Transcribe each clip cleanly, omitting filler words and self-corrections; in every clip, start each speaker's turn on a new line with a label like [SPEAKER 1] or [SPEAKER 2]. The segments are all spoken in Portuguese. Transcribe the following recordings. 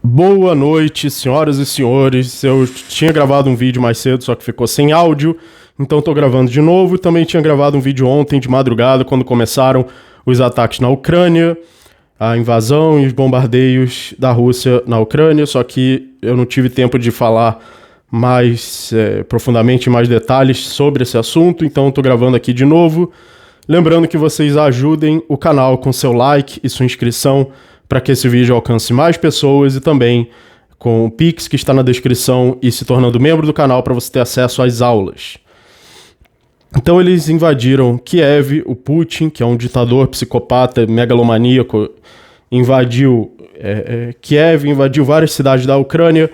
[SPEAKER 1] Boa noite, senhoras e senhores. Eu tinha gravado um vídeo mais cedo, só que ficou sem áudio, então tô gravando de novo. Também tinha gravado um vídeo ontem de madrugada, quando começaram os ataques na Ucrânia, a invasão e os bombardeios da Rússia na Ucrânia, só que eu não tive tempo de falar mais profundamente, mais detalhes sobre esse assunto, então tô gravando aqui de novo. Lembrando que vocês ajudem o canal com seu like e sua inscrição para que esse vídeo alcance mais pessoas e também com o Pix que está na descrição e se tornando membro do canal para você ter acesso às aulas. Então eles invadiram Kiev, o Putin, que é um ditador psicopata, megalomaníaco, invadiu Kiev, invadiu várias cidades da Ucrânia,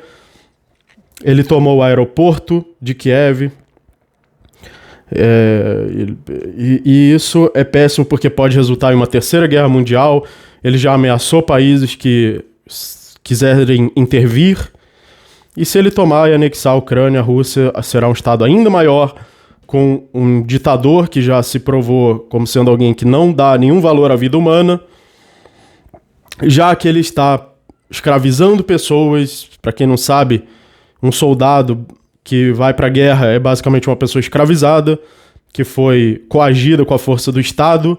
[SPEAKER 1] ele tomou o aeroporto de Kiev, e isso é péssimo porque pode resultar em uma terceira guerra mundial. Ele já ameaçou países que quiserem intervir. E se ele tomar e anexar a Ucrânia, a Rússia será um estado ainda maior, com um ditador que já se provou como sendo alguém que não dá nenhum valor à vida humana, já que ele está escravizando pessoas. Para quem não sabe, um soldado que vai para a guerra é basicamente uma pessoa escravizada, que foi coagida com a força do Estado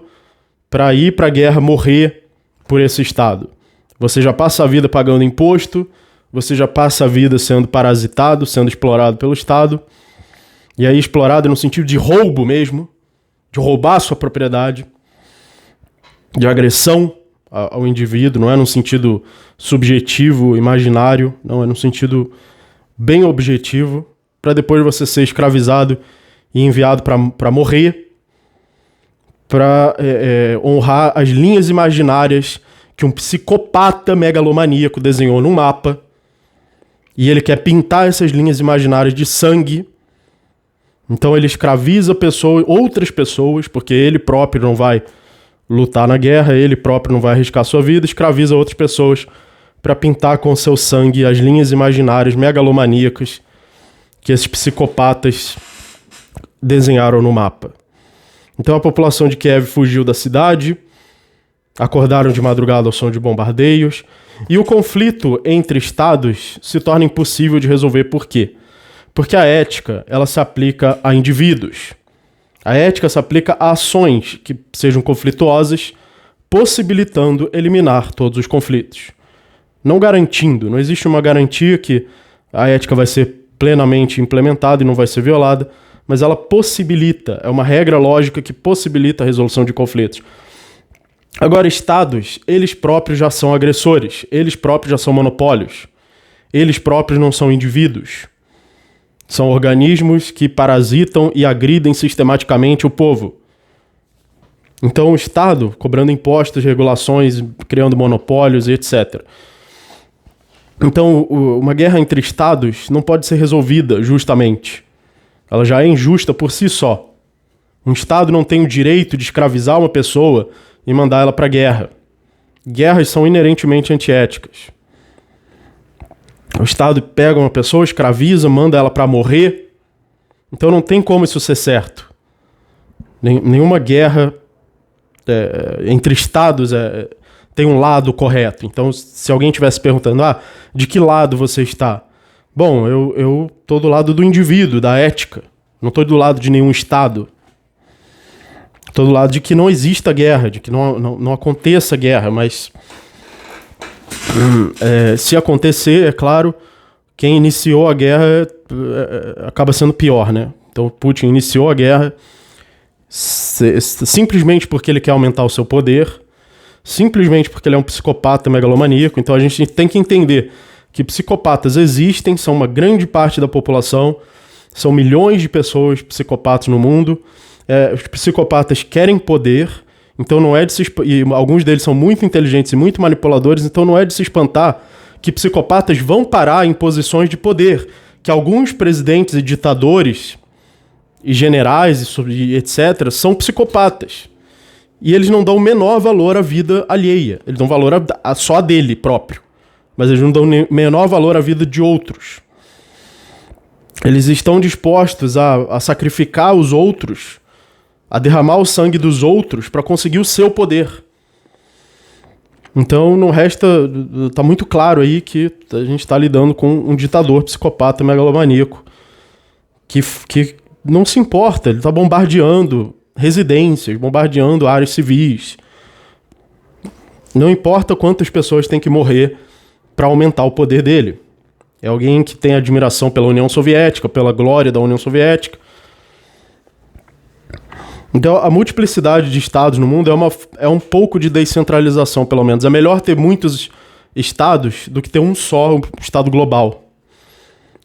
[SPEAKER 1] para ir para a guerra morrer por esse Estado. Você já passa a vida pagando imposto, você já passa a vida sendo parasitado, sendo explorado pelo Estado, e aí explorado no sentido de roubo mesmo, de roubar a sua propriedade, de agressão ao indivíduo, não é num sentido subjetivo, imaginário, não, é num sentido bem objetivo, para depois você ser escravizado e enviado para morrer, para honrar as linhas imaginárias que um psicopata megalomaníaco desenhou num mapa, e ele quer pintar essas linhas imaginárias de sangue. Então ele escraviza outras pessoas, porque ele próprio não vai lutar na guerra, ele próprio não vai arriscar sua vida, escraviza outras pessoas para pintar com seu sangue as linhas imaginárias megalomaníacas que esses psicopatas desenharam no mapa. Então a população de Kiev fugiu da cidade, acordaram de madrugada ao som de bombardeios, e o conflito entre estados se torna impossível de resolver. Por quê? Porque a ética, ela se aplica a indivíduos. A ética se aplica a ações que sejam conflituosas, possibilitando eliminar todos os conflitos. Não garantindo, não existe uma garantia que a ética vai ser plenamente implementada e não vai ser violada, mas ela possibilita, é uma regra lógica que possibilita a resolução de conflitos. Agora, estados, eles próprios já são agressores, eles próprios já são monopólios, eles próprios não são indivíduos. São organismos que parasitam e agridem sistematicamente o povo. Então o Estado, cobrando impostos, regulações, criando monopólios e etc. Então uma guerra entre estados não pode ser resolvida justamente. Ela já é injusta por si só. Um Estado não tem o direito de escravizar uma pessoa e mandar ela para a guerra. Guerras são inerentemente antiéticas. O Estado pega uma pessoa, escraviza, manda ela para morrer. Então não tem como isso ser certo. Nenhuma guerra entre estados tem um lado correto. Então, se alguém estivesse perguntando, de que lado você está? Bom, eu estou do lado do indivíduo, da ética. Não estou do lado de nenhum estado. Estou do lado de que não exista guerra, de que não aconteça guerra, mas se acontecer, é claro, quem iniciou a guerra acaba sendo pior, né? Então Putin iniciou a guerra simplesmente porque ele quer aumentar o seu poder, simplesmente porque ele é um psicopata megalomaníaco. Então a gente tem que entender que psicopatas existem, são uma grande parte da população, são milhões de pessoas psicopatas no mundo. Os psicopatas querem poder, então não é de se e alguns deles são muito inteligentes e muito manipuladores, então não é de se espantar que psicopatas vão parar em posições de poder, que alguns presidentes e ditadores e generais e etc. são psicopatas. E eles não dão o menor valor à vida alheia, eles dão valor só a dele próprio, mas eles não dão o menor valor à vida de outros. Eles estão dispostos a sacrificar os outros, a derramar o sangue dos outros para conseguir o seu poder. Então não resta, tá muito claro aí que a gente está lidando com um ditador psicopata megalomaníaco que não se importa, ele está bombardeando residências, bombardeando áreas civis. Não importa quantas pessoas têm que morrer para aumentar o poder dele. É alguém que tem admiração pela União Soviética, pela glória da União Soviética. Então, a multiplicidade de estados no mundo é um pouco de descentralização, pelo menos. É melhor ter muitos estados do que ter um só estado global.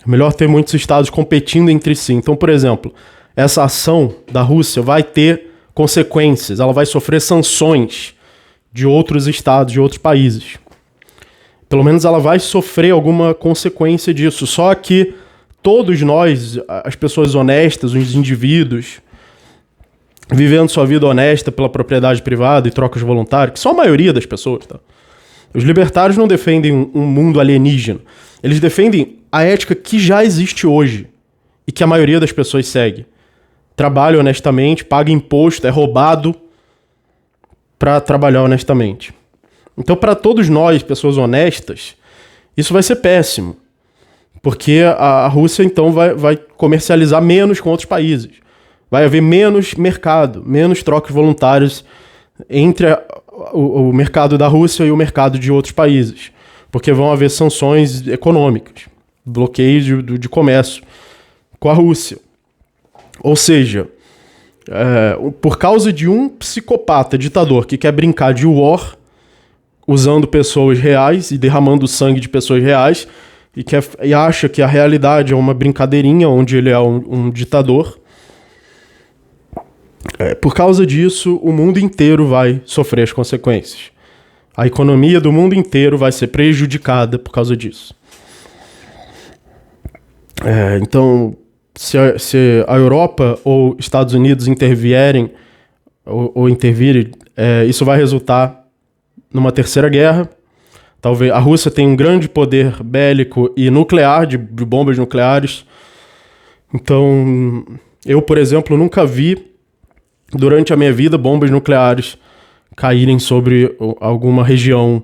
[SPEAKER 1] É melhor ter muitos estados competindo entre si. Então, por exemplo, essa ação da Rússia vai ter consequências. Ela vai sofrer sanções de outros estados, de outros países. Pelo menos ela vai sofrer alguma consequência disso. Só que todos nós, as pessoas honestas, os indivíduos, vivendo sua vida honesta pela propriedade privada e trocas voluntárias, que são a maioria das pessoas, tá? Os libertários não defendem um mundo alienígena. Eles defendem a ética que já existe hoje e que a maioria das pessoas segue. Trabalha honestamente, paga imposto, é roubado para trabalhar honestamente. Então, para todos nós, pessoas honestas, isso vai ser péssimo. Porque a Rússia, então, vai comercializar menos com outros países. Vai haver menos mercado, menos trocas voluntárias entre o mercado da Rússia e o mercado de outros países. Porque vão haver sanções econômicas, bloqueios de comércio com a Rússia. Ou seja, por causa de um psicopata ditador que quer brincar de war, usando pessoas reais e derramando sangue de pessoas reais, e acha que a realidade é uma brincadeirinha onde ele é um ditador, por causa disso, o mundo inteiro vai sofrer as consequências. A economia do mundo inteiro vai ser prejudicada por causa disso. Então, se a Europa ou Estados Unidos intervierem ou intervirem, isso vai resultar numa terceira guerra. Talvez a Rússia tenha um grande poder bélico e nuclear, de bombas nucleares. Então, eu, por exemplo, nunca vi durante a minha vida bombas nucleares caírem sobre alguma região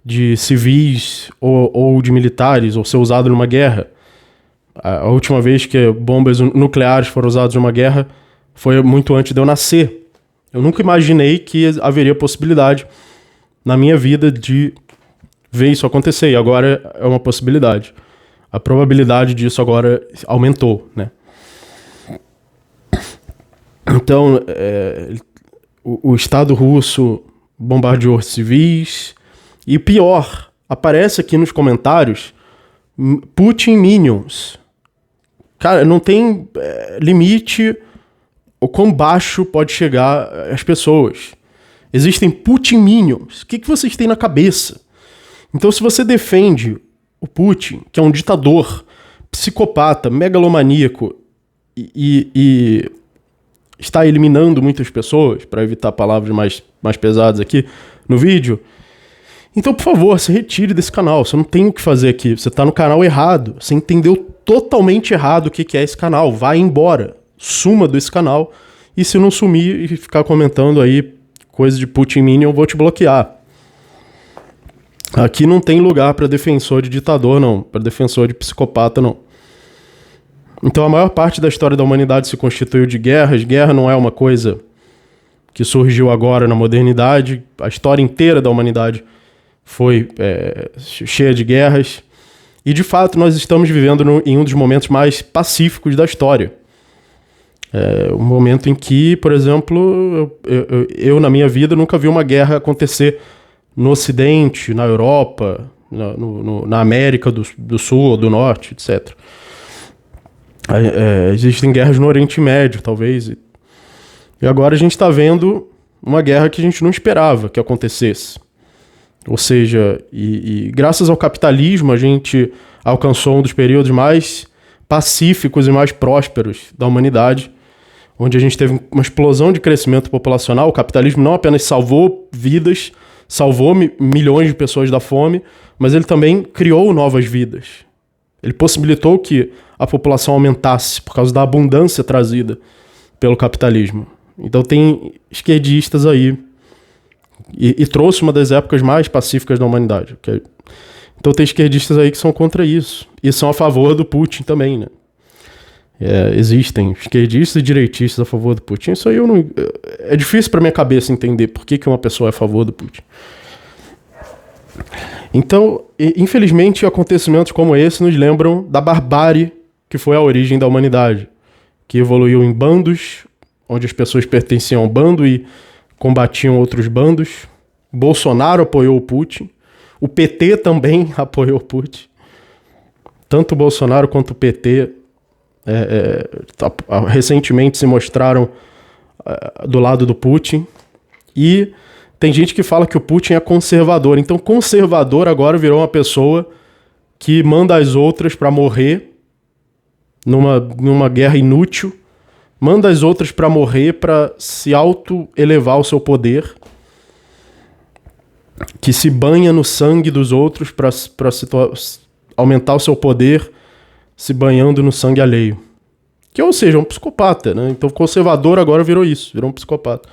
[SPEAKER 1] de civis ou de militares, ou ser usado numa guerra. A última vez que bombas nucleares foram usadas numa guerra foi muito antes de eu nascer. Eu nunca imaginei que haveria possibilidade na minha vida de ver isso acontecer, e agora é uma possibilidade. A probabilidade disso agora aumentou, né? Então, o Estado russo bombardeou civis, e pior, aparece aqui nos comentários Putin Minions. Cara, não tem limite o quão baixo pode chegar as pessoas. Existem Putin Minions. O que vocês têm na cabeça? Então, se você defende o Putin, que é um ditador, psicopata, megalomaníaco, e está eliminando muitas pessoas, para evitar palavras mais pesadas aqui no vídeo, então, por favor, se retire desse canal. Você não tem o que fazer aqui. Você está no canal errado. Você entendeu totalmente errado o que é esse canal. Vai embora. Suma desse canal. E se não sumir e ficar comentando aí coisa de Putin Minion, eu vou te bloquear. Aqui não tem lugar para defensor de ditador, não. Para defensor de psicopata, não. Então, a maior parte da história da humanidade se constituiu de guerras. Guerra não é uma coisa que surgiu agora na modernidade. A história inteira da humanidade foi cheia de guerras. E, de fato, nós estamos vivendo em um dos momentos mais pacíficos da história. Um momento em que, por exemplo, eu na minha vida nunca vi uma guerra acontecer no Ocidente, na Europa, na América do Sul ou do Norte, etc. Existem guerras no Oriente Médio, talvez. E agora a gente está vendo uma guerra que a gente não esperava que acontecesse. Ou seja, e graças ao capitalismo a gente alcançou um dos períodos mais pacíficos e mais prósperos da humanidade, onde a gente teve uma explosão de crescimento populacional. O capitalismo não apenas salvou vidas, salvou milhões de pessoas da fome, mas ele também criou novas vidas. Ele possibilitou que a população aumentasse por causa da abundância trazida pelo capitalismo. Então tem esquerdistas aí E trouxe uma das épocas mais pacíficas da humanidade. Okay? Então tem esquerdistas aí que são contra isso. E são a favor do Putin também, né? Existem esquerdistas e direitistas a favor do Putin. Isso aí é difícil para minha cabeça entender por que uma pessoa é a favor do Putin. Então, infelizmente, acontecimentos como esse nos lembram da barbárie que foi a origem da humanidade, que evoluiu em bandos, onde as pessoas pertenciam a um bando e combatiam outros bandos. Bolsonaro apoiou o Putin. O PT também apoiou o Putin. Tanto o Bolsonaro quanto o PT recentemente se mostraram do lado do Putin. E tem gente que fala que o Putin é conservador. Então, conservador agora virou uma pessoa que manda as outras para morrer numa guerra inútil. Manda as outras para morrer para se auto-elevar o seu poder. Que se banha no sangue dos outros para aumentar o seu poder, se banhando no sangue alheio. Que, ou seja, é um psicopata, né? Então, conservador agora virou isso, virou um psicopata.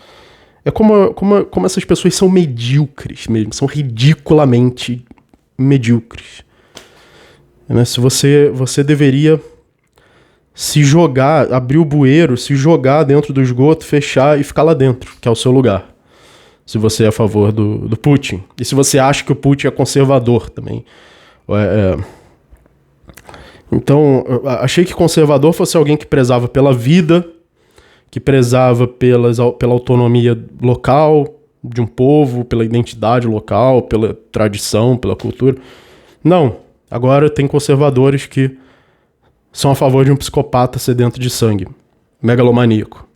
[SPEAKER 1] É como essas pessoas são medíocres mesmo, são ridiculamente medíocres. Né? Se você deveria se jogar, abrir o bueiro, se jogar dentro do esgoto, fechar e ficar lá dentro, que é o seu lugar. Se você é a favor do Putin. E se você acha que o Putin é conservador também. Então, eu achei que conservador fosse alguém que prezava pela vida, que prezava pela autonomia local de um povo, pela identidade local, pela tradição, pela cultura. Não. Agora tem conservadores que são a favor de um psicopata sedento de sangue. Megalomaníaco.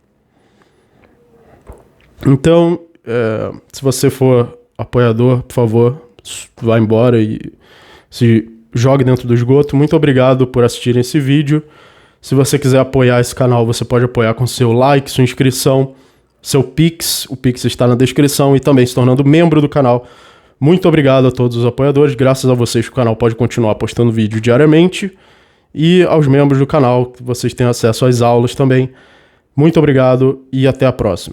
[SPEAKER 1] Então, se você for apoiador, por favor, vá embora e se jogue dentro do esgoto. Muito obrigado por assistirem esse vídeo. Se você quiser apoiar esse canal, você pode apoiar com seu like, sua inscrição, seu Pix. O Pix está na descrição e também se tornando membro do canal. Muito obrigado a todos os apoiadores. Graças a vocês, o canal pode continuar postando vídeo diariamente. E aos membros do canal, vocês têm acesso às aulas também. Muito obrigado e até a próxima.